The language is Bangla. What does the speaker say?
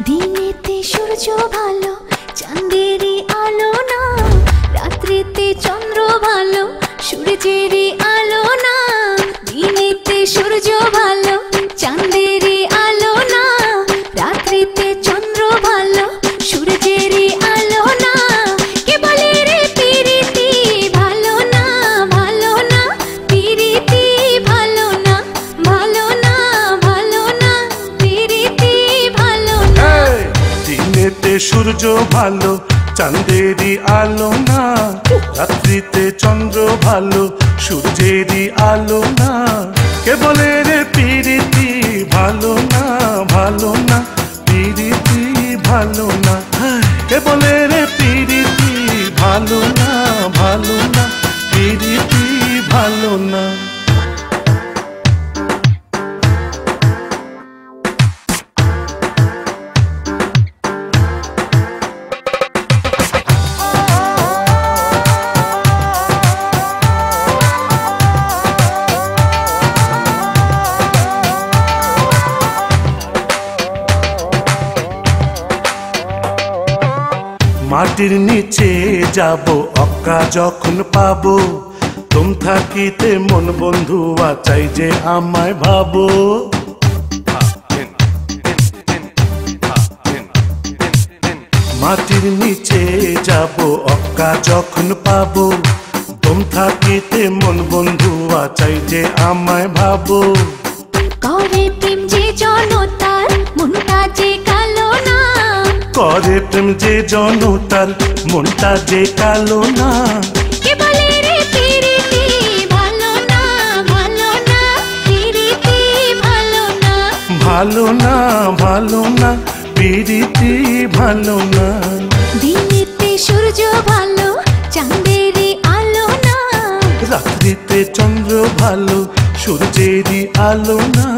দিনেতে সূর্য ভালো চাঁদেরই আলো না, রাত্রিতে চন্দ্র ভালো সূর্যেরই আলো না। দিনেতে সূর্য ভালো চাঁদেরই আলো না, রাত্রিতে চন্দ্র ভালো সূর্যেরই আলো না। কে বলে রে পিরিতি ভালো না, ভালো না, পিরিতি ভালো না, ভালো না, ভালো না, পিরিতি ভালো না। দিনেতে সূর্য ভালো চাঁদেরই আলো না, রাত্রিতে চন্দ্র ভালো সূর্যেরই আলো না। কে বলে রে পিরিতি ভালো না, ভালো না, পিরিতি ভালো না। কে বলে রে পিরিতি ভালো না, ভালো না, পিরিতি ভালো না। মাটির নিচে যাব অক্কা যখন পাবো, তুম থাকিতে মন বন্ধুয়া চাই যে আমায় ভাবো। মাটির নিচে যাব অক্কা যখন পাবো, তুম থাকিতে মন বন্ধুয়া চাই যে আমায় ভাবো। করে প্রেম যে জনতার মনটা যে কালো না, করে প্রেম যে জনতার মনটা যে কালো না। কে বলে রে পিরিতি ভালো না, ভালো না, পিরিতি ভালো না, ভালো না, ভালো না, পিরিতি ভালো না। দিনেতে সূর্য ভালো চাঁদেরই আলো না, রাত্রিতে চন্দ্র ভালো সূর্যেরই আলো না।